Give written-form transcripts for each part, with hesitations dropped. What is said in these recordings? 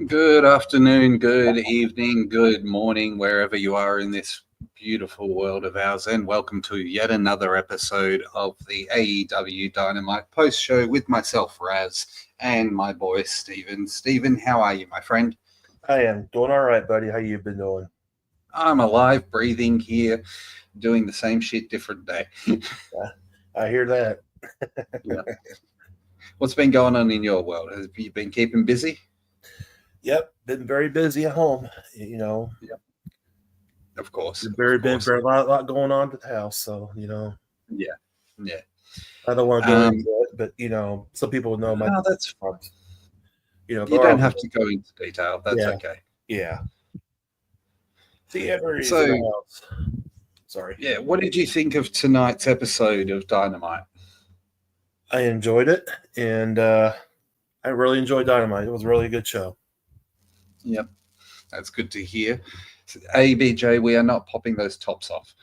Good afternoon, good evening, good morning, wherever you are in this beautiful world of ours, and welcome to yet another episode of the AEW Dynamite post show with myself, Raz, and my boy, Steven. Steven, how are you, my friend? I am doing all right, buddy. How you been doing? I'm alive, breathing here, doing the same shit, different day. I hear that. Yeah. What's been going on in your world? Have you been keeping busy? Yep, been very busy at home. You know, Yeah, of course, of been course. very lot going on at the house. So Yeah, yeah. I don't want to go Um, into it, but some people know my. no, that's fine. You There don't are have to go into detail. That's yeah, okay. yeah. See, Emery's So, in the house. Sorry, yeah, what did you think of tonight's episode of Dynamite? I enjoyed it, and I really enjoyed Dynamite. It was a really good show. Yep, that's good to hear. ABJ, we are not popping those tops off.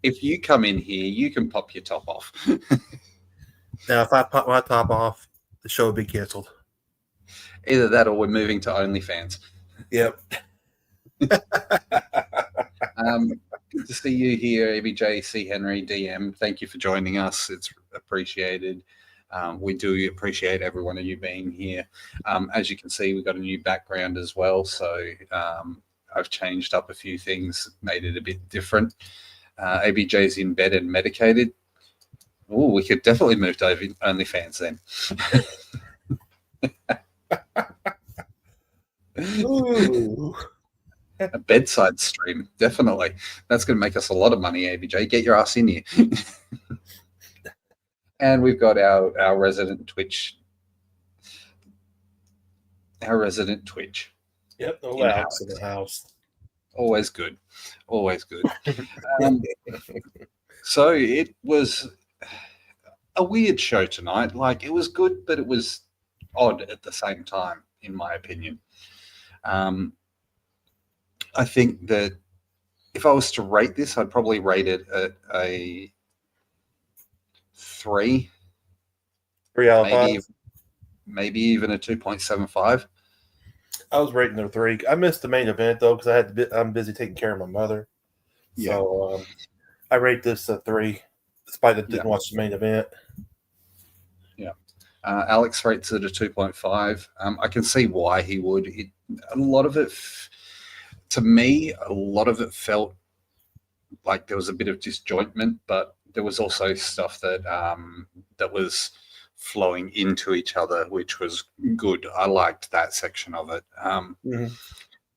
If you come in here, you can pop your top off. Now, if I pop my top off, the show would be canceled. Either that or we're moving to OnlyFans. Yep. Good to see you here, ABJ, C. Henry, DM. Thank you for joining us. It's appreciated. We do appreciate every one of you being here. As you can see, we've got a new background as well. So I've changed up a few things, made it a bit different. ABJ's in bed and medicated. Oh, we could definitely move to OnlyFans then. Ooh. A bedside stream, definitely. That's going to make us a lot of money, ABJ. Get your ass in here. And we've got our resident Twitch. Our resident Twitch. Yep, no Alex in the house. Always good. Always good. So it was a weird show tonight. Like, it was good, but it was odd at the same time, in my opinion. I think that if I was to rate this, I'd probably rate it at a 3. 3 out of 5. Maybe even a 2.75. I was rating their 3. I missed the main event though because I'm busy taking care of my mother. Yeah. So I rate this a 3, despite that didn't watch the main event. Yeah. Alex rates it a 2.5. I can see why he would. A lot of it, to me, a lot of it felt like there was a bit of disjointment, but there was also stuff that that was flowing into each other, which was good. I liked that section of it.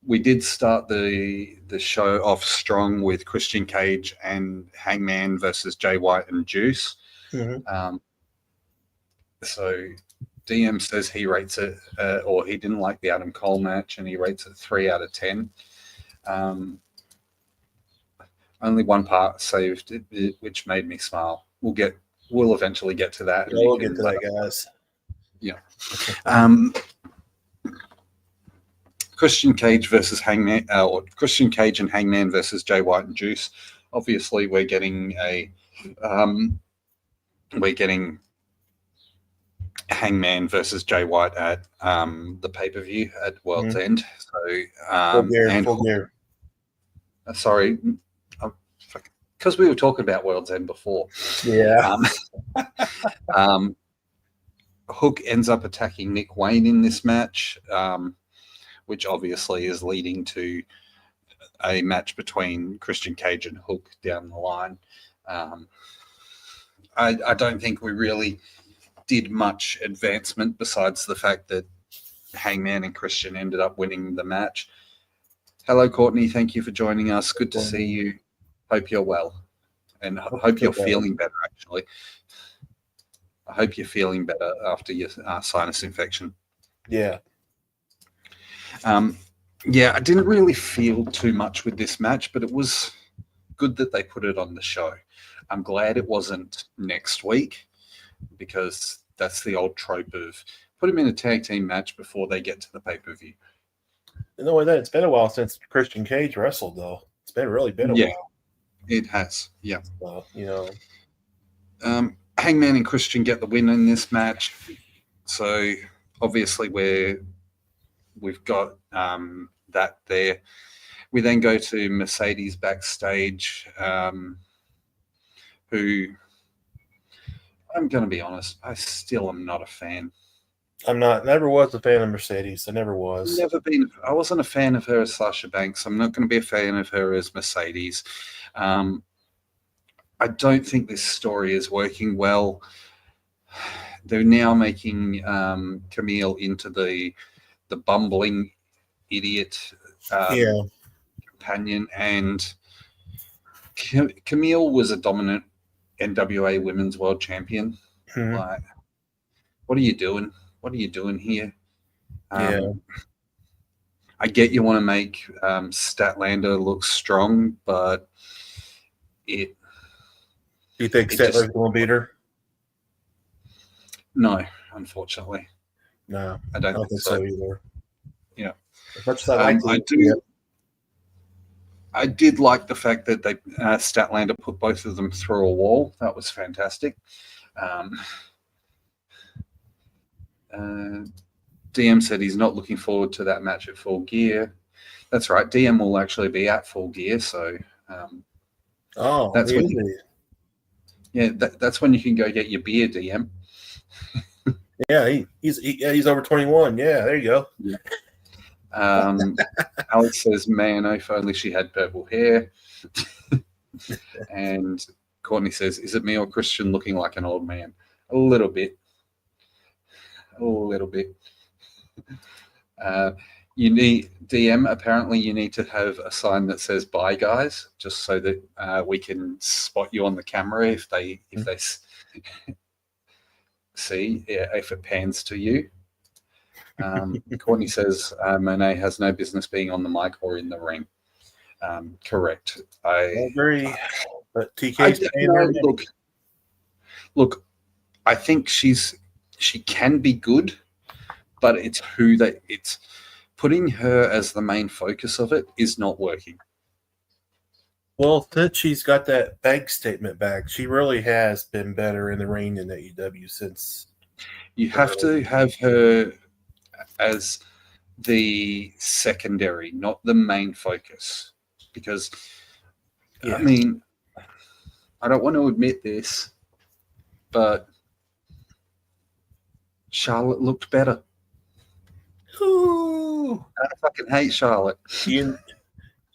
We did start the show off strong with Christian Cage and Hangman versus Jay White and Juice. So DM says he rates it, or he didn't like the Adam Cole match, and he rates it 3 out of 10. Only one part saved, which made me smile. We'll eventually get to that. Yeah, we'll get to that, guys. Yeah. Christian Cage versus Hangman, or Christian Cage and Hangman versus Jay White and Juice. Obviously, we're getting Hangman versus Jay White at the pay-per-view at World's End. So full gear. Sorry, because we were talking about World's End before. Yeah. Hook ends up attacking Nick Wayne in this match, which obviously is leading to a match between Christian Cage and Hook down the line. I don't think we really did much advancement besides the fact that Hangman and Christian ended up winning the match. Hello, Courtney. Thank you for joining us. Good to see you. Hope you're well. And hope you're feeling better, actually. I hope you're feeling better after your sinus infection. Yeah. Yeah, I didn't really feel too much with this match, but it was good that they put it on the show. I'm glad it wasn't next week, because that's the old trope of put them in a tag team match before they get to the pay-per-view. No way that it's been a while since Christian Cage wrestled, though. It's been really been a while. It has, yeah. So, Hangman and Christian get the win in this match. So obviously we've got that there. We then go to Mercedes backstage, who I'm going to be honest, I still am not a fan. Never was a fan of Mercedes. I never was. I wasn't a fan of her as Sasha Banks. I'm not going to be a fan of her as Mercedes. I don't think this story is working well. They're now making Camille into the bumbling idiot companion, and Camille was a dominant NWA Women's World Champion. Mm-hmm. Like, what are you doing? What are you doing here? I get you want to make Statlander look strong, but Do you think Statlander's going to beat her? No, unfortunately. No, I don't think so either. Yeah. As much as I I did like the fact that they Statlander put both of them through a wall. That was fantastic. DM said he's not looking forward to that match at Full Gear. That's right. DM will actually be at Full Gear, so that's when that's when you can go get your beer, DM. Yeah, he's over 21. Yeah, there you go. Yeah. Alex says, "Man, if only she had purple hair." And Courtney says, "Is it me or Christian looking like an old man?" A little bit. You need DM. Apparently, you need to have a sign that says "Bye, guys," just so that we can spot you on the camera if they see if it pans to you. Courtney says Monet has no business being on the mic or in the ring. Correct. I agree. But TK, look. I think she can be good, but it's putting her as the main focus of it is not working. Well, since she's got that bank statement back, she really has been better in the ring in AEW since. You have to have her as the secondary, not the main focus. Because, I mean, I don't want to admit this, but Charlotte looked better. Ooh. I fucking hate Charlotte.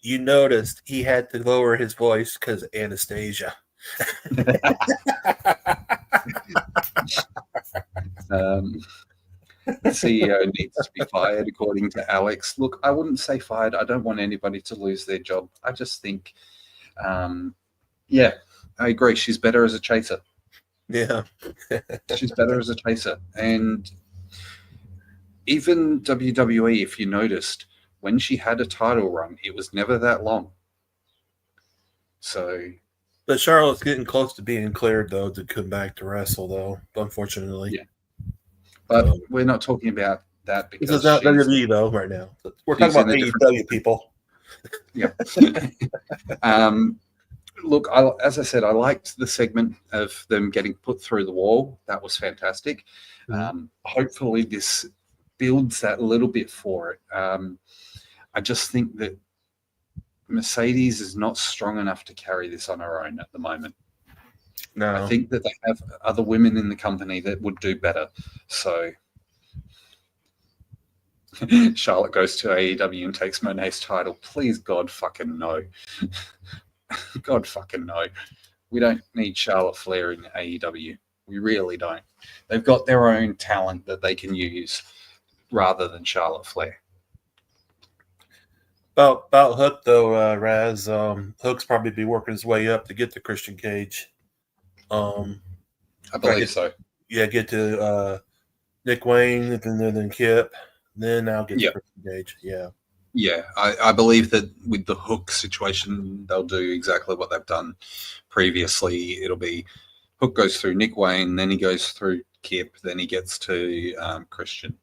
You noticed he had to lower his voice because of Anastasia. CEO needs to be fired, according to Alex. Look, I wouldn't say fired. I don't want anybody to lose their job. I just think, I agree. She's better as a chaser. Yeah. She's better as a chaser. And even WWE, if you noticed, when she had a title run, it was never that long. So, but Charlotte's getting close to being cleared, though, to come back to wrestle, though, unfortunately. Yeah. But we're not talking about that because this is not WWE, though, right now. We're talking about AEW people. Yeah. Look, as I said, I liked the segment of them getting put through the wall. That was fantastic. Mm-hmm. Hopefully this builds that a little bit for it. I just think that Mercedes is not strong enough to carry this on her own at the moment. No. I think that they have other women in the company that would do better. So Charlotte goes to AEW and takes Monet's title. Please, God fucking no. God fucking no. We don't need Charlotte Flair in AEW. We really don't. They've got their own talent that they can use rather than Charlotte Flair. About Hook, though, Raz, Hook's probably be working his way up to get to Christian Cage. I believe so. Yeah, get to Nick Wayne, and then Kip. Then I'll get to Christian Cage. Yeah. Yeah, I believe that with the Hook situation, they'll do exactly what they've done previously. It'll be Hook goes through Nick Wayne, then he goes through Kip, then he gets to Christian.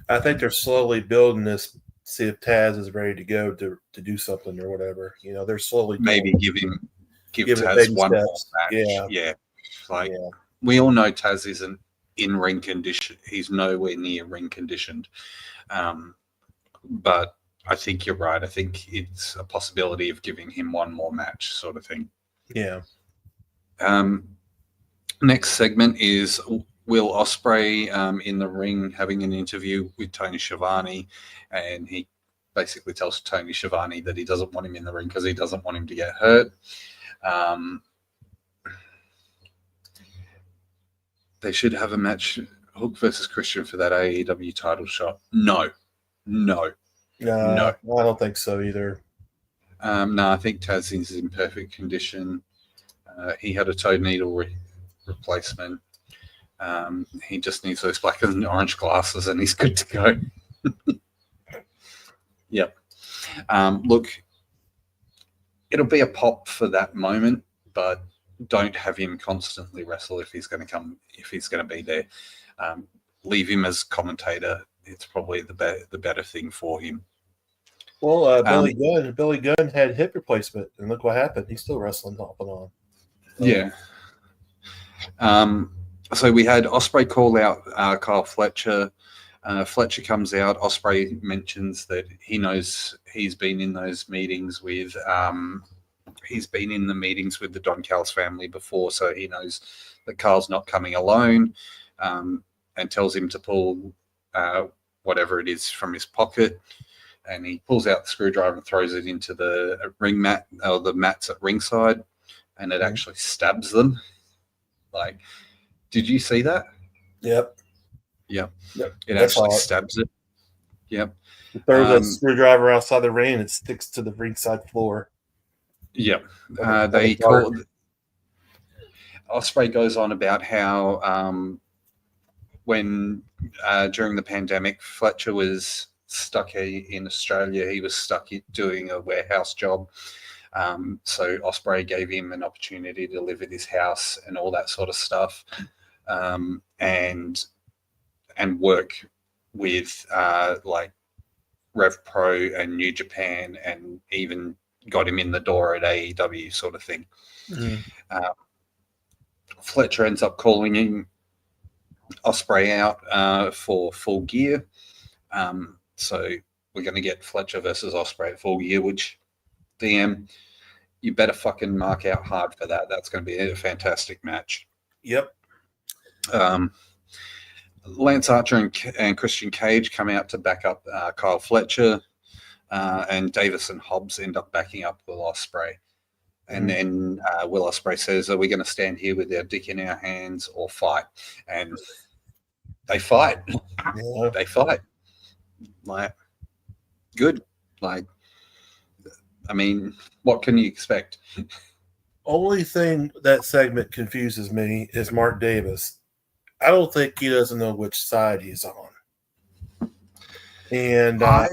I think they're slowly building this. See if Taz is ready to go to do something or whatever. You know, they're slowly maybe give Taz one more match. Yeah. We all know Taz isn't in ring condition. He's nowhere near ring conditioned. But I think you're right. I think it's a possibility of giving him one more match, sort of thing. Yeah. Next segment is Will Ospreay in the ring having an interview with Tony Schiavone, and he basically tells Tony Schiavone that he doesn't want him in the ring because he doesn't want him to get hurt. They should have a match, Hook versus Christian, for that AEW title shot. No. No, I don't think so either. No, I think Taz is in perfect condition. He had a toe needle replacement. He just needs those black and orange glasses, and he's good to go. Yep. Look, it'll be a pop for that moment, but don't have him constantly wrestle if he's going to be there. Leave him as commentator. It's probably the better thing for him. Well, Billy Gunn had hip replacement, and look what happened. He's still wrestling off and on. Yeah. So we had Ospreay call out Kyle Fletcher. Fletcher comes out. Ospreay mentions that he knows he's been in those meetings with the Don Callis family before, so he knows that Carl's not coming alone, and tells him to pull whatever it is from his pocket. And he pulls out the screwdriver and throws it into the ring mat, or the mats at ringside, and it actually stabs them. Like, did you see that? Yep. It actually stabs it. Yep. He throws a screwdriver outside the ring and it sticks to the ringside floor. Yep. Ospreay goes on about how when during the pandemic, Fletcher was stuck in Australia. He was stuck doing a warehouse job. So Ospreay gave him an opportunity to live at his house and all that sort of stuff, and work with like Rev Pro and New Japan, and even got him in the door at AEW, sort of thing. Mm-hmm. Fletcher ends up calling him Ospreay out for Full Gear. So we're going to get Fletcher versus Ospreay at Full Gear, which, DM, you better fucking mark out hard for that. That's going to be a fantastic match. Yep. Lance Archer and Christian Cage come out to back up Kyle Fletcher, and Davis and Hobbs end up backing up Will Ospreay. And then Will Ospreay says, "Are we going to stand here with our dick in our hands or fight?" And they fight. Yeah. They fight. Like, good. Like, I mean, what can you expect? Only thing that segment confuses me is Mark Davis. I don't think he doesn't know which side he's on. And I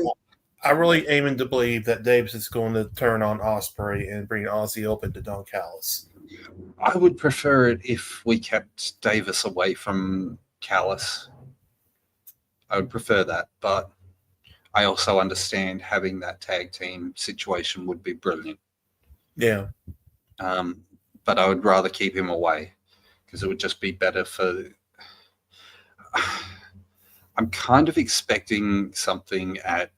really aiming to believe that Davis is going to turn on Ospreay and bring Aussie Open to Don Callis. I would prefer it if we kept Davis away from Callis. I would prefer that, but I also understand having that tag team situation would be brilliant. Yeah. But I would rather keep him away because it would just be better for... I'm kind of expecting something at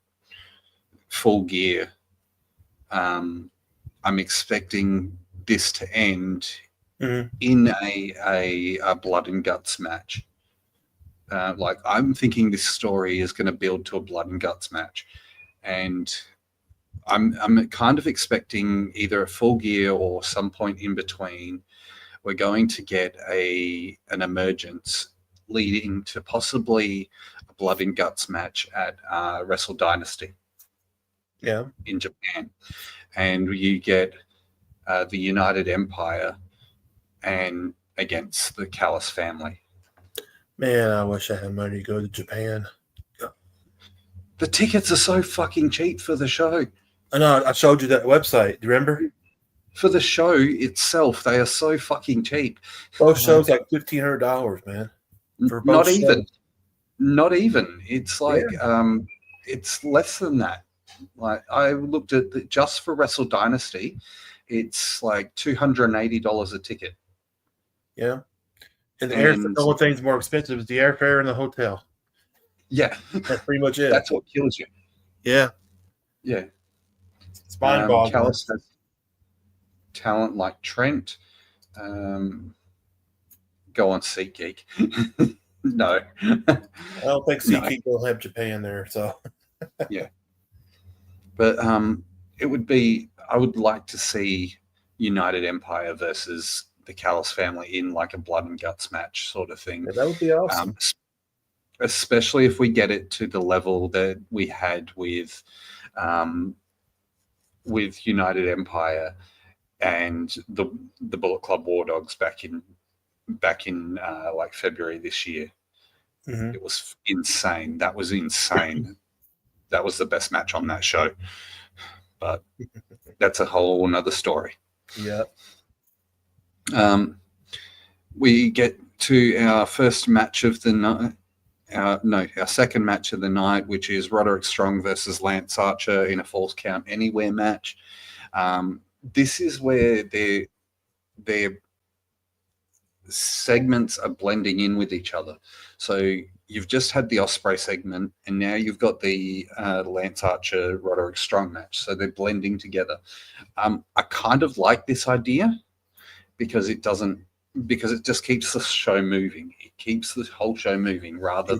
Full Gear. I'm expecting this to end in a blood and guts match. Like, I'm thinking this story is going to build to a blood and guts match, and I'm kind of expecting either a Full Gear or some point in between. We're going to get an emergence leading to possibly a blood and guts match at Wrestle Dynasty. Yeah, in Japan, and you get the United Empire and against the Callis family. Man, I wish I had money to go to Japan. The tickets are so fucking cheap for the show. I know. I showed you that website. Do you remember? For the show itself, they are so fucking cheap. Both shows like $1,500, man. For both Not shows. even. Not even. It's like it's less than that. Like, I looked at just for Wrestle Dynasty, it's like $280 a ticket. Yeah. And the And only thing's more expensive is the airfare and the hotel. yeah, That's pretty much it. that's what kills you. Yeah. Yeah. It's mind-boggling. Callis has talent like Trent. Go on SeatGeek. No. I don't think No. SeatGeek will have Japan there. So Yeah. But it would be, I would like to see United Empire versus the Callis family in like a blood and guts match sort of thing. yeah, that would be awesome. Especially if we get it to the level that we had with United Empire and the Bullet Club War Dogs back in like February this year. Mm-hmm. It was insane. That was insane. That was the best match on that show. But that's a whole nother story. Yeah. We get to our first match of the night. Our second match of the night, which is Roderick Strong versus Lance Archer in a Falls Count Anywhere match. This is where their segments are blending in with each other. So you've just had the Osprey segment, and now you've got the Lance Archer Roderick Strong match. So they're blending together. I kind of like this idea because it just keeps the show moving. It keeps the whole show moving rather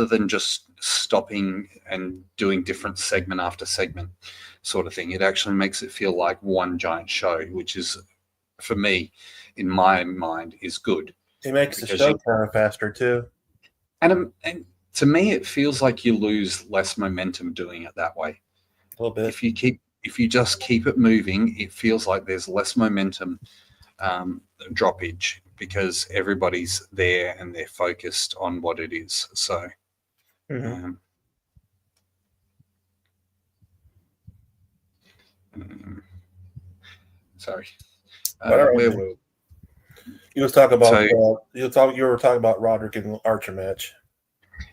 than just stopping and doing different segment after segment sort of thing. It actually makes it feel like one giant show, which is, for me, in my mind, is good. It makes the show kind of faster too. And to me, it feels like you lose less momentum doing it that way. A little bit. If you just keep it moving, it feels like there's less momentum droppage because everybody's there and they're focused on what it is. So, sorry. You were talking about Roderick and Archer match.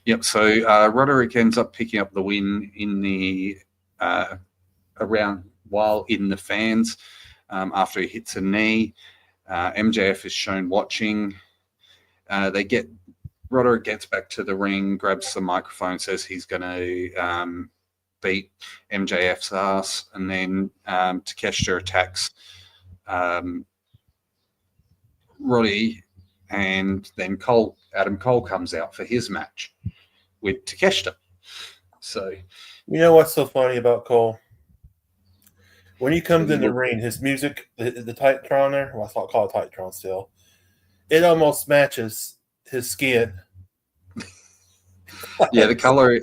Yep. So Roderick ends up picking up the win in the while in the fans after he hits a knee. MJF is shown watching. Roderick gets back to the ring, grabs the microphone, says he's going to beat MJF's ass, and then Takeshita attacks Roddy, and then Adam Cole comes out for his match with Takeshita. So, you know what's so funny about Cole? When he comes in the ring, his music, the Titantron there, well, I call it Titantron still, it almost matches his skin. Yeah, the color.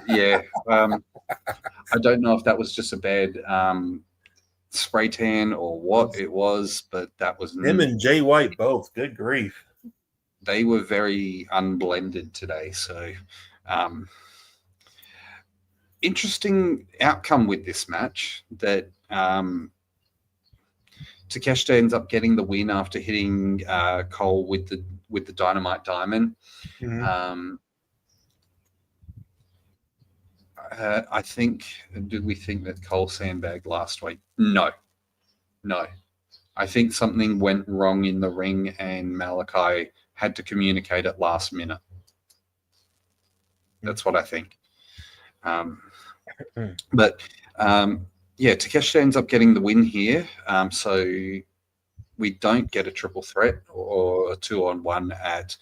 Yeah, I don't know if that was just a bad spray tan or what it was, but that was him and Jay White both. Good grief, they were very unblended today. So, interesting outcome with this match that Takeshita ends up getting the win after hitting Cole with the Dynamite Diamond. Mm-hmm. I think. Did we think that Cole sandbagged last week? No. I think something went wrong in the ring, and Malachi had to communicate at last minute. That's what I think. But Takeshita ends up getting the win here. So we don't get a triple threat or a 2-on-1 at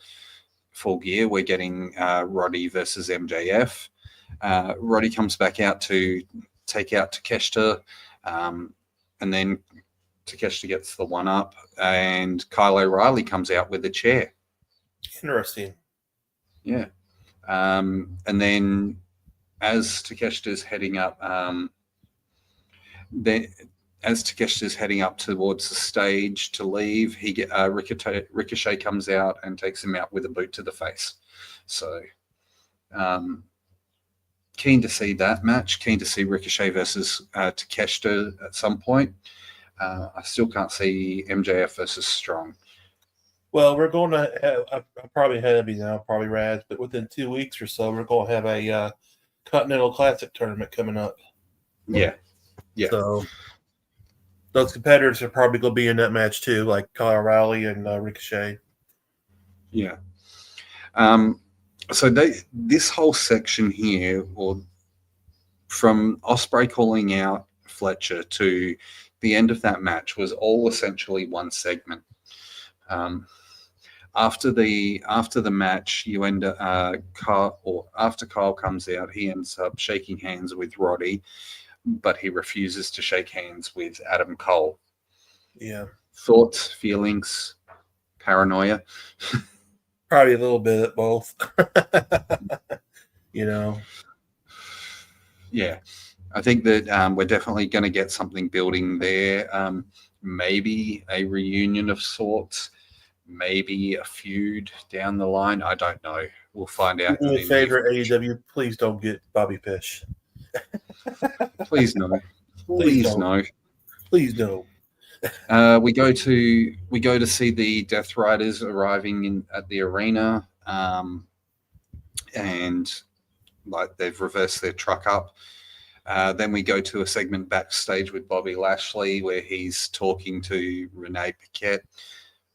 Full Gear. We're getting Roddy versus MJF. Roddy comes back out to take out Takeshita, and then Takeshita gets the one up, and Kyle O'Reilly comes out with a chair. Interesting. Yeah. And then as Takeshita's heading up, towards the stage to leave, Ricochet comes out and takes him out with a boot to the face. So, keen to see that match. Keen to see Ricochet versus Takeshita at some point. I still can't see MJF versus Strong. Well, we're going to have, I'm probably ahead of you now, probably Raz, but within 2 weeks or so, we're going to have a Continental Classic tournament coming up. Yeah. So those competitors are probably going to be in that match too, like Kyle O'Reilly and Ricochet. Yeah. So this whole section here, or from Ospreay calling out Fletcher to the end of that match, was all essentially one segment. After the match, you end Kyle, or after Kyle comes out, he ends up shaking hands with Roddy, but he refuses to shake hands with Adam Cole. Yeah. Thoughts, feelings, paranoia? Probably a little bit of both. You know. Yeah, I think that we're definitely going to get something building there. Maybe a reunion of sorts, maybe a feud down the line. I don't know. We'll find out. Do me a favor, AEW, please don't get Bobby Fish. Please no. Please Please don't. no. Please don't. We go to see the Death Riders arriving at the arena, and like they've reversed their truck up. Then we go to a segment backstage with Bobby Lashley where he's talking to Renee Paquette.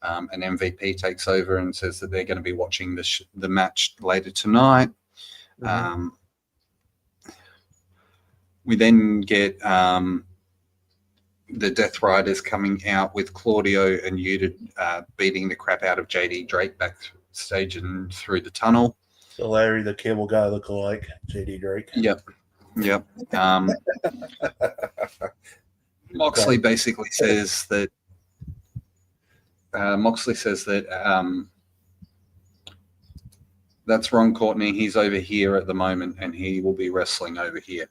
And MVP takes over and says that they're going to be watching the match later tonight. Mm-hmm. We then get the Death Riders coming out with Claudio and Yuta beating the crap out of JD Drake backstage and through the tunnel. So Larry the Cable Guy look alike, JD Drake. Yep. Moxley basically says that that's Ron Courtney. He's over here at the moment, and he will be wrestling over here.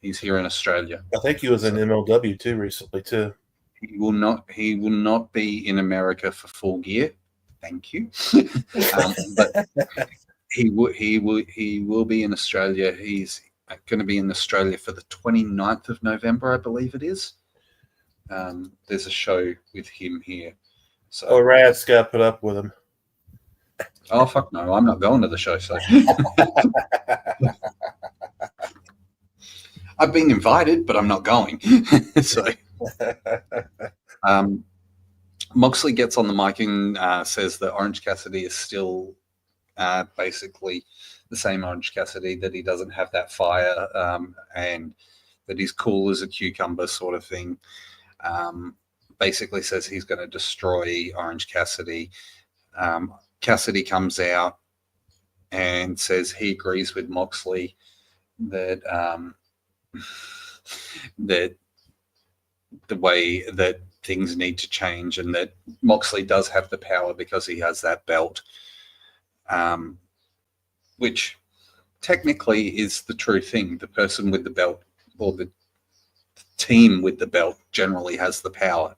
He's here in Australia. I think he was in MLW too recently too. He will not be in America for Full Gear. Thank you. But he will be in Australia. He's going to be in Australia for the 29th of November, I believe it is. There's a show with him here. So Rad's got to put up with him. Oh, fuck no. I'm not going to the show, so. I've been invited, but I'm not going. So, Moxley gets on the mic and says that Orange Cassidy is still basically the same Orange Cassidy, that he doesn't have that fire, and that he's cool as a cucumber sort of thing. Basically says he's going to destroy Orange Cassidy. Cassidy comes out and says he agrees with Moxley that that the way that things need to change, and that Moxley does have the power because he has that belt, which technically is the true thing. The person with the belt, or the team with the belt, generally has the power.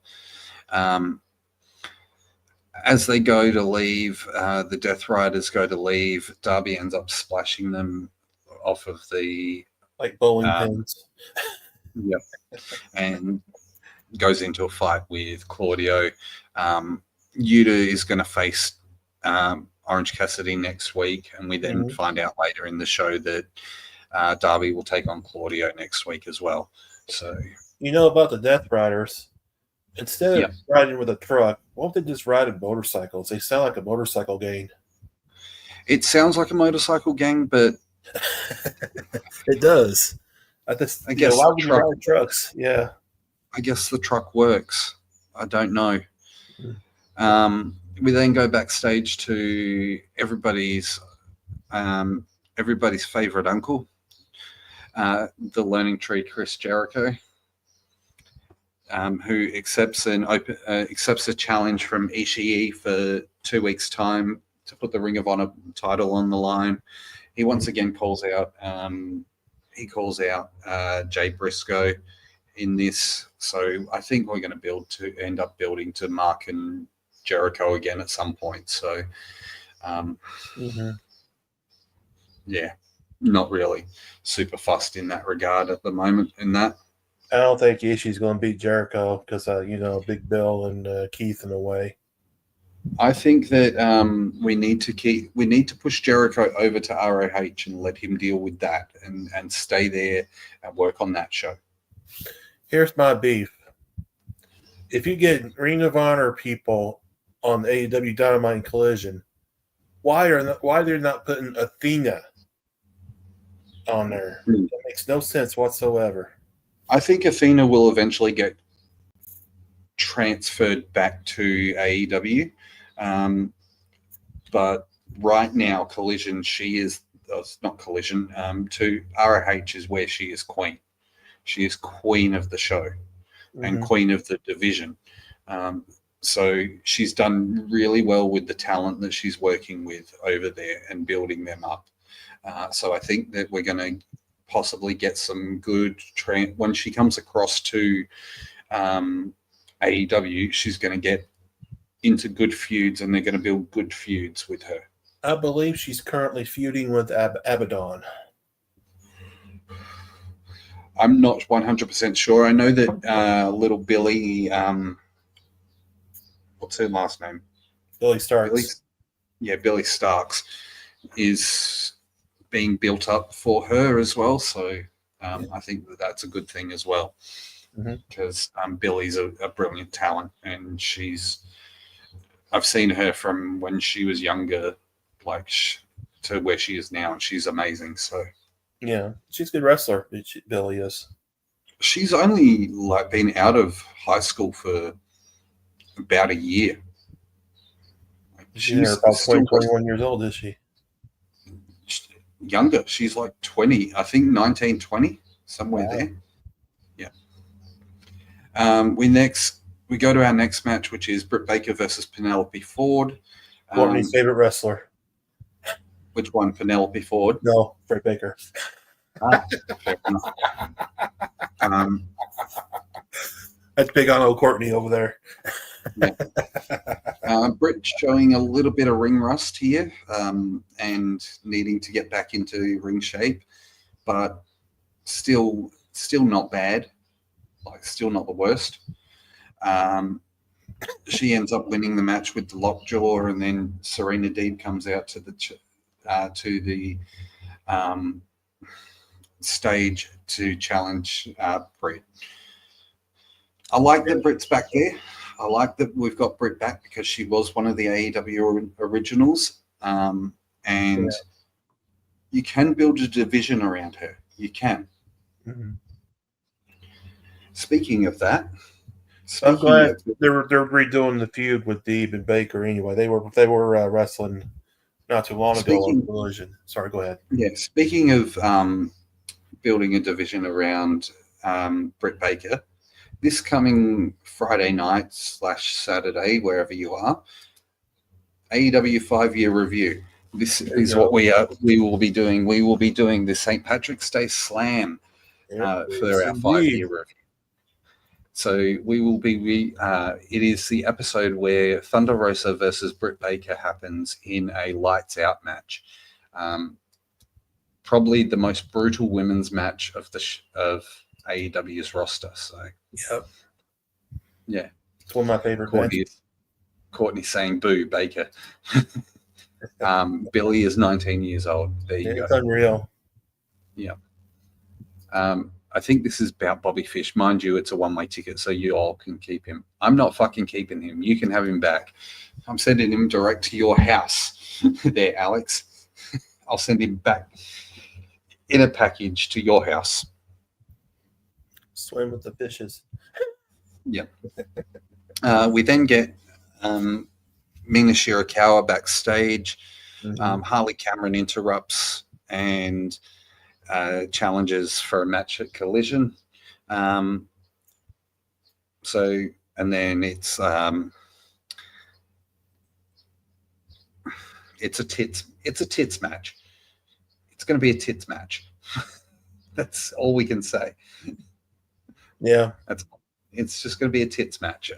As they go to leave, the Death Riders go to leave. Darby ends up splashing them off of the like bowling pins. Yep, and goes into a fight with Claudio. Yuta is going to face Orange Cassidy next week, and we then find out later in the show that Darby will take on Claudio next week as well. So, you know about the Death Riders? Instead of riding with a truck, why don't they just ride in motorcycles? They sound like a motorcycle gang. It sounds like a motorcycle gang, but it does. I guess why would you ride trucks? Yeah. I guess the truck works. I don't know. We then go backstage to everybody's favorite uncle, the Learning Tree, Chris Jericho, who accepts a challenge from Ishii for 2 weeks' time to put the Ring of Honor title on the line. He once again calls out Jay Briscoe in this. So I think we're going to end up building to Mark and Jericho again at some point. So, yeah, not really super fussed in that regard at the moment. In that, I don't think Ishii's going to beat Jericho because Big Bill and Keith in a way. I think that we need to push Jericho over to ROH and let him deal with that and stay there and work on that show. Here's my beef. if you get Ring of Honor people on the AEW Dynamite and Collision, why they're not putting Athena on there? That makes no sense whatsoever. I think Athena will eventually get transferred back to AEW, but right now, Collision, she is not Collision. To ROH is where she is queen. She is queen of the show and queen of the division. So she's done really well with the talent that she's working with over there and building them up. So I think that we're going to possibly get some good when she comes across to AEW. She's going to get into good feuds, and they're going to build good feuds with her. I believe she's currently feuding with Abaddon. I'm not 100% sure. I know that little Billy, what's her last name? Billy Starks. Billy Starks is being built up for her as well. So I think that's a good thing as well, because Billy's a brilliant talent, and I've seen her from when she was younger, to where she is now, and she's amazing. So yeah, she's a good wrestler. Billy is. She's only been out of high school for about a year. She's about 21 years old, is she? Younger. She's like 20, I think 19, 20, somewhere there. Yeah. We go to our next match, which is Britt Baker versus Penelope Ford. Courtney's favorite wrestler. Which one? Penelope Ford? No, Britt Baker. That's big on old Courtney over there. Britt showing a little bit of ring rust here, and needing to get back into ring shape, but still not bad. Still not the worst. She ends up winning the match with the lockjaw, and then Serena Deeb comes out to the stage to challenge Britt. I like that Britt's back there. I like that we've got Britt back because she was one of the AEW originals, and you can build a division around her. You can. Mm-hmm. Speaking of that, I'm glad they're redoing the feud with Deeb and Baker. Anyway, they were wrestling not too long ago on Collision. Sorry, go ahead. Yeah, speaking of building a division around Britt Baker, this coming Friday night / Saturday, wherever you are, AEW 5-year review. This is what we will be doing. We will be doing the St. Patrick's Day Slam for our 5-year review. So we will be. It is the episode where Thunder Rosa versus Britt Baker happens in a lights out match. Probably the most brutal women's match of AEW's roster. So yeah, it's one of my favorite matches. Courtney saying "Boo, Baker." Billy is 19 years old. There you go. It's unreal. Yeah. I think this is about Bobby Fish. Mind you, it's a one-way ticket, so you all can keep him. I'm not fucking keeping him. You can have him back. I'm sending him direct to your house there, Alex. I'll send him back in a package to your house. Swim with the fishes. Yeah. We then get Mina Shirakawa backstage. Harley Cameron interrupts and challenges for a match at Collision. And then it's a tits match. It's going to be a tits match. That's all we can say. Yeah, it's just going to be a tits match.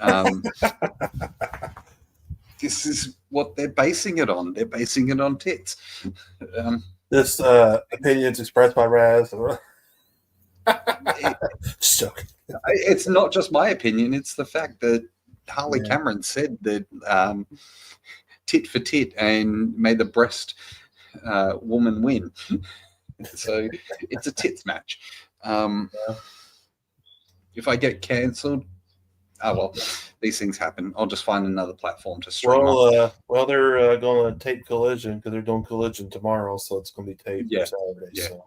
This is what they're basing it on. They're basing it on tits. This opinion is expressed by Raz. It's not just my opinion. It's the fact that Harley Cameron said that tit for tit and may the breast woman win. So it's a tits match. If I get cancelled, Oh well, these things happen. I'll just find another platform to stream on. Well, they're going to tape Collision because they're doing Collision tomorrow, so it's going to be taped Yeah, for Saturday. yeah. So.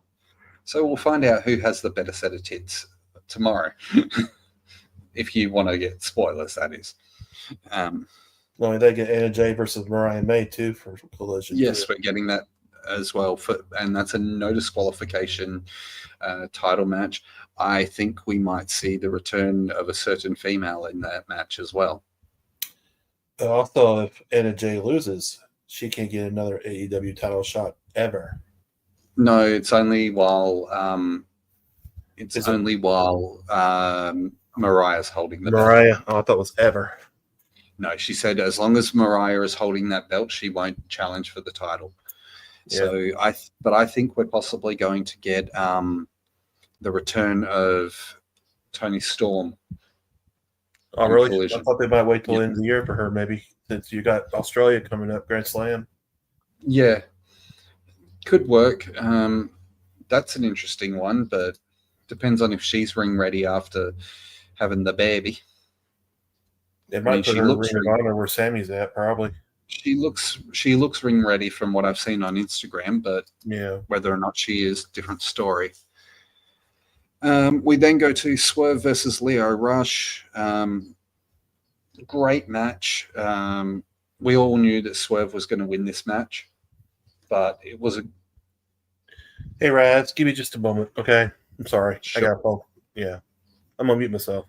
So we'll find out who has the better set of tits tomorrow. If you want to get spoilers, that is. No, they get Anna Jay versus Mariah May too for Collision. Yes, too. we're getting that as well, and that's a no disqualification title match. I think we might see the return of a certain female in that match as well. Also, if Anna Jay loses, she can't get another AEW title shot ever. No, it's only while Mariah's holding the belt. Mariah, I thought it was ever. No, she said as long as Mariah is holding that belt, she won't challenge for the title. Yeah. So I think we're possibly going to get the return of Toni Storm. Oh, really? Collision. I thought they might wait till the end of the year for her, maybe, since you got Australia coming up, Grand Slam. Yeah, could work. That's an interesting one, but depends on if she's ring ready after having the baby. They might put her in Ring of Honor where Sammy's at, probably. She looks ring ready from what I've seen on Instagram, but yeah, whether or not she is, different story. We then go to Swerve versus Lio Rush. Great match. We all knew that Swerve was going to win this match, but it was a. Hey, Raz, give me just a moment, okay? I'm sorry. Sure. I got a phone. Yeah. I'm going to mute myself.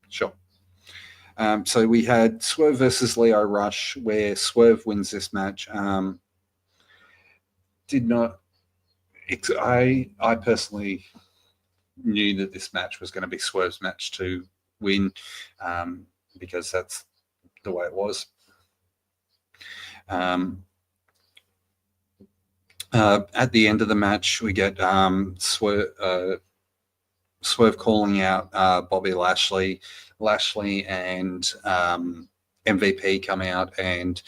Sure. So we had Swerve versus Lio Rush, where Swerve wins this match. I personally knew that this match was going to be Swerve's match to win, because that's the way it was. At the end of the match, we get Swerve calling out Bobby Lashley. Lashley and MVP come out and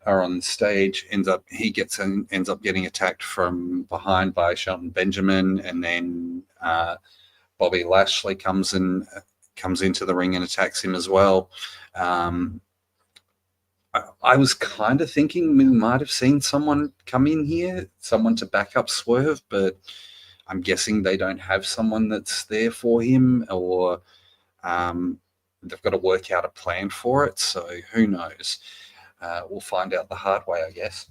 are on stage. Ends up getting attacked from behind by Shelton Benjamin, and then Bobby Lashley comes into the ring and attacks him as well. I was kind of thinking we might have seen someone come in here, someone to back up Swerve, but I'm guessing they don't have someone that's there for him, or they've got to work out a plan for it. So who knows? We'll find out the hard way, I guess.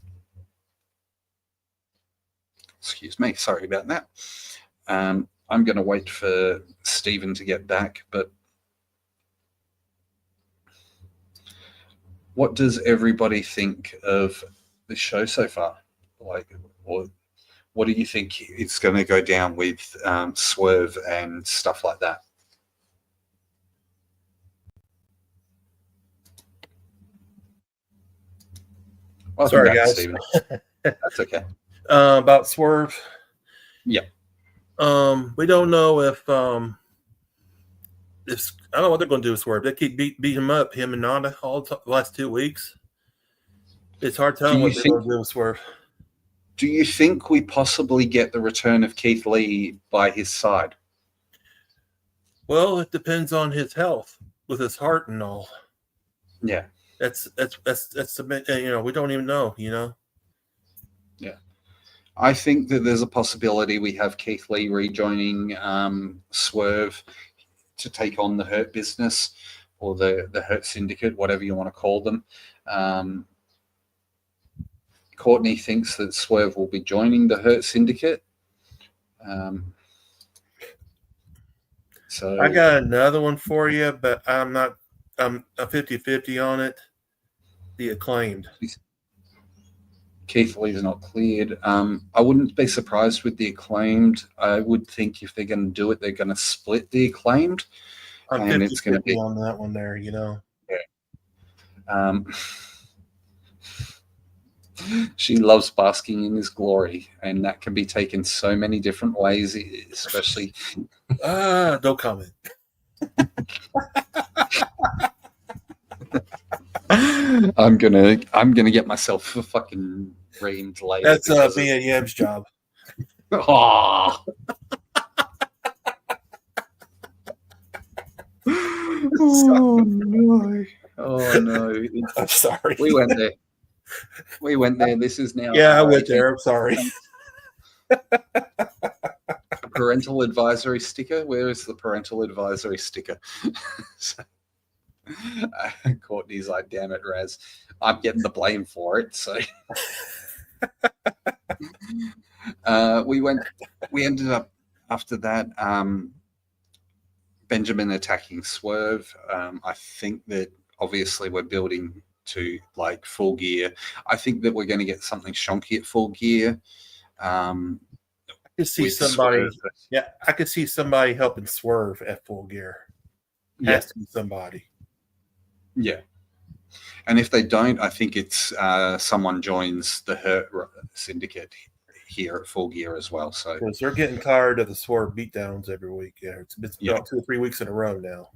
Excuse me. Sorry about that. I'm going to wait for Stephen to get back, but what does everybody think of the show so far? Or what do you think it's going to go down with Swerve and stuff like that? Well, sorry, guys. Steven. That's okay. About Swerve. Yeah. We don't know if I don't know what they're going to do with Swerve. They keep beat him up, him and Nanda, all the last 2 weeks. It's hard telling what they're going to do with Swerve. Do you think we possibly get the return of Keith Lee by his side? Well, it depends on his health with his heart and all. Yeah. That's the we don't even know, Yeah. I think that there's a possibility we have Keith Lee rejoining Swerve to take on the Hurt Business or the Hurt Syndicate, whatever you want to call them. Courtney thinks that Swerve will be joining the Hurt Syndicate. So I got another one for you, but I'm a 50-50 on it. The Acclaimed. Keith Lee's not cleared. I wouldn't be surprised with the Acclaimed. I would think if they're going to do it, they're going to split the Acclaimed. I'm 50-50 it's going to be on that one there, Yeah. She loves basking in his glory, and that can be taken so many different ways, especially. Don't comment. I'm gonna get myself a fucking reamed later. That's Mia Yim's job. Oh no! Oh no! I'm sorry. We went there. We went there. This is now. Yeah, I went there. I'm sorry. Parental advisory sticker. Where is the parental advisory sticker? Courtney's like, damn it, Raz. I'm getting the blame for it. So we ended up after that, Benjamin attacking Swerve. I think that obviously we're building to like Full Gear. I think that we're going to get something shonky at Full Gear. I could see somebody. Swerve. Yeah, I could see somebody helping Swerve at Full Gear. Has to be somebody. Yeah. And if they don't, I think it's someone joins the Hurt Syndicate here at Full Gear as well. So because they're getting tired of the Swerve beatdowns every week. Yeah, it's about 2 or 3 weeks in a row now.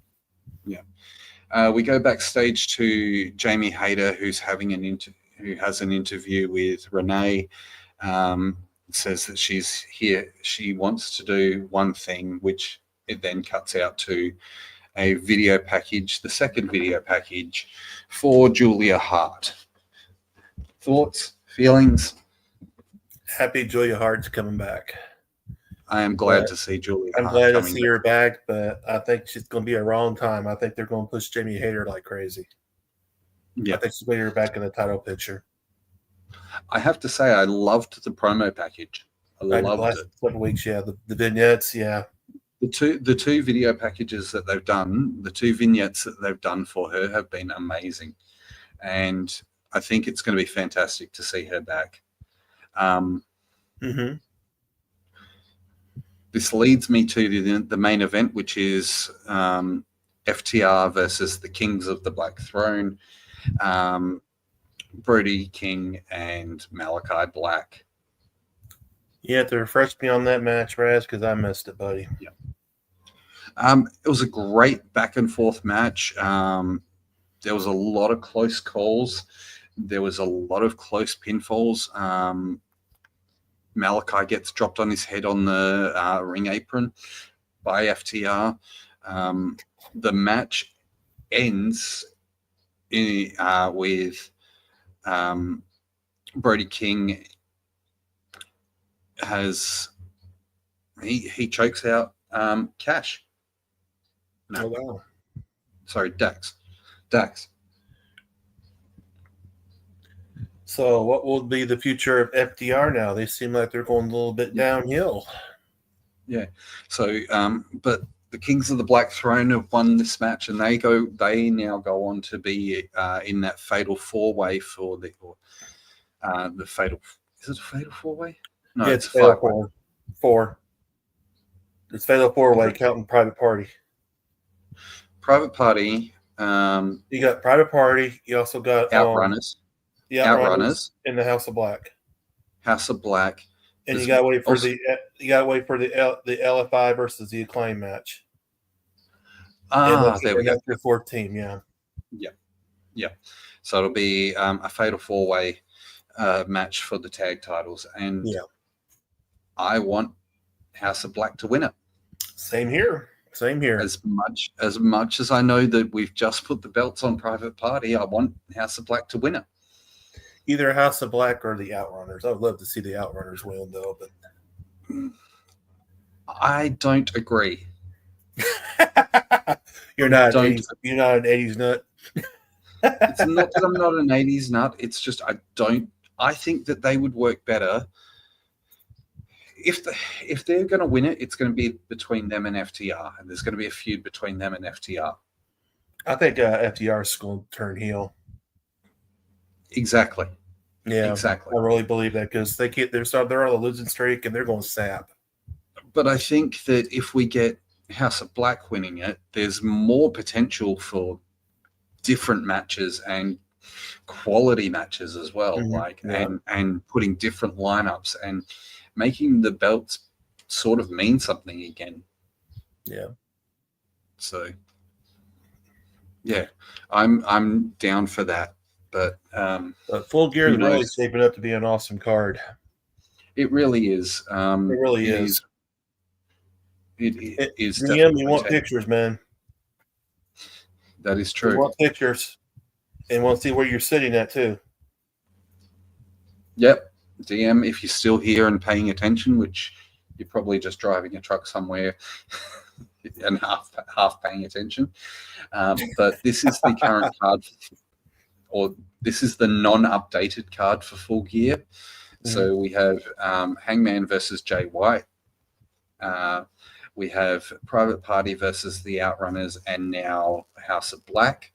Yeah. We go backstage to Jamie Hayter, who has an interview with Renee. Says that she's here. She wants to do one thing, which it then cuts out to a video package, the second video package for Julia Hart. Thoughts, feelings? Happy Julia Hart's coming back. I am glad to see Julia Hart. I'm glad to see her back, but I think she's going to be a wrong time. I think they're going to push Jamie Hayter like crazy. Yeah. I think she's going to be back in the title picture. I have to say, I loved the promo package. I loved it. Couple weeks, yeah. The vignettes, yeah. The two video packages that they've done, the two vignettes that they've done for her have been amazing, and I think it's going to be fantastic to see her back. This leads me to the main event, which is FTR versus the Kings of the Black Throne, Brody King and Malachi Black. You have to refresh me on that match, Raz, because I missed it, buddy. Yeah. It was a great back and forth match. There was a lot of close calls. There was a lot of close pinfalls. Malachi gets dropped on his head on the ring apron by FTR. The match ends with Brody King he chokes out Cash. No. Oh, wow. Sorry, Dax. So what will be the future of FTR now? They seem like they're going a little bit downhill. Yeah. So, but the Kings of the Black Throne have won this match, and they now go on to be in that fatal four-way for the fatal. Is it a fatal four-way? No, yeah, it's a fatal four. It's fatal four-way, counting Private Party. Private Party. You got Private Party. You also got Outrunners. Outrunners in the House of Black. House of Black. And you got to wait for the LFI versus the Acclaim match. There we go. Your fourth team, yeah. So it'll be a fatal four-way match for the tag titles, and I want House of Black to win it. Same here. As much as I know that we've just put the belts on Private Party, I want House of Black to win it. Either House of Black or the Outrunners. I would love to see the Outrunners win, though, but I don't agree. You're not an 80s nut. It's not that I'm not an 80s nut. It's just I think that they would work better if they're going to win it. It's going to be between them and FTR, and there's going to be a feud between them and FTR. I think FTR is going to turn heel. Exactly. Yeah, exactly. I really believe that because they're on a losing streak and they're going to sap. But I think that if we get House of Black winning it, there's more potential for different matches and quality matches as well. And putting different lineups and making the belts sort of mean something again. Yeah. So yeah, I'm down for that. But Full Gear is really shaping up to be an awesome card. It really is. It really is. It is. DM, you want pictures, man? That is We true. want pictures, and we'll see where you're sitting at too. Yep. DM, if you're still here and paying attention, which you're probably just driving a truck somewhere and half paying attention. But this is the current card, or this is the non-updated card for Full Gear. So we have Hangman versus Jay White. We have Private Party versus the Outrunners and now House of Black.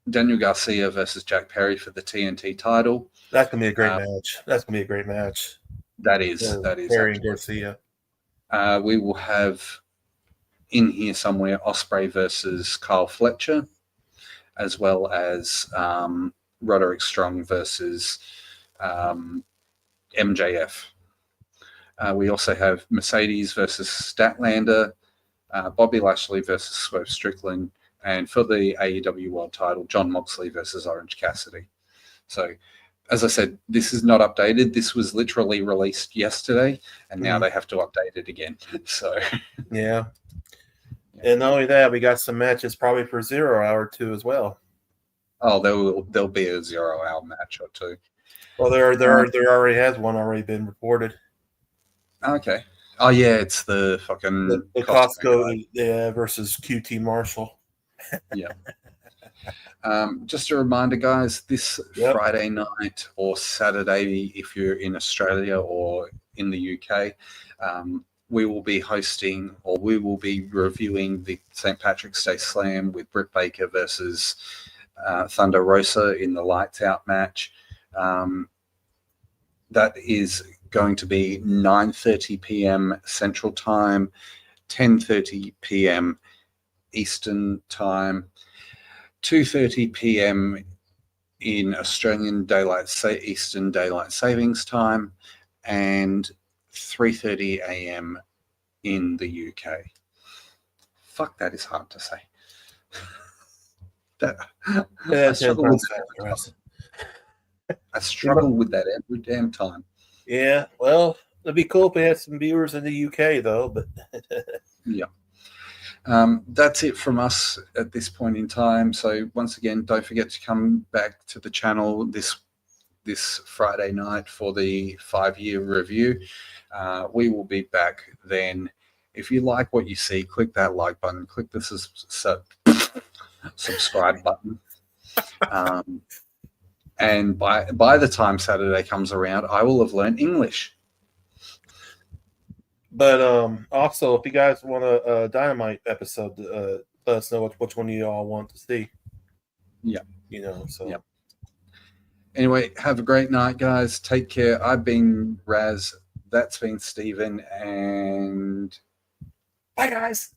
Daniel Garcia versus Jack Perry for the TNT title. That's gonna be a great match. That's gonna be a great match. That is Perry and Garcia. We will have in here somewhere Ospreay versus Kyle Fletcher, as well as Roderick Strong versus MJF. We also have Mercedes versus Statlander, Bobby Lashley versus Swerve Strickland, and for the AEW World title, Jon Moxley versus Orange Cassidy. So, as I said, this is not updated. This was literally released yesterday, and now they have to update it again. So, yeah. And not only that, we got some matches probably for 0 Hour too as well. Oh, there'll be a 0 Hour match or two. Well, there already has one already been reported. Okay. Oh yeah, it's the fucking the Costco versus QT Marshall. Yeah. Just a reminder, guys, this Friday night or Saturday, if you're in Australia or in the UK, we will be hosting, or we will be reviewing the St. Patrick's Day Slam with Britt Baker versus Thunder Rosa in the Lights Out match. That is going to be 9:30 p.m. Central Time, 10:30 p.m. Eastern Time, 2:30 p.m. in Australian Eastern Daylight Savings Time, and 3:30 a.m. in the UK. Fuck, that is hard to say. I struggle with that every damn time. Yeah, well, it'd be cool if we had some viewers in the UK, though. But yeah. That's it from us at this point in time. So once again, don't forget to come back to the channel this Friday night for the 5-year review. We will be back then. If you like what you see, click that like button, click the subscribe button. And by the time Saturday comes around, I will have learned English. But also, if you guys want a Dynamite episode, let us know which one you all want to see. Yeah. So. Yeah. Anyway, have a great night, guys. Take care. I've been Raz. That's been Steven. And bye, guys.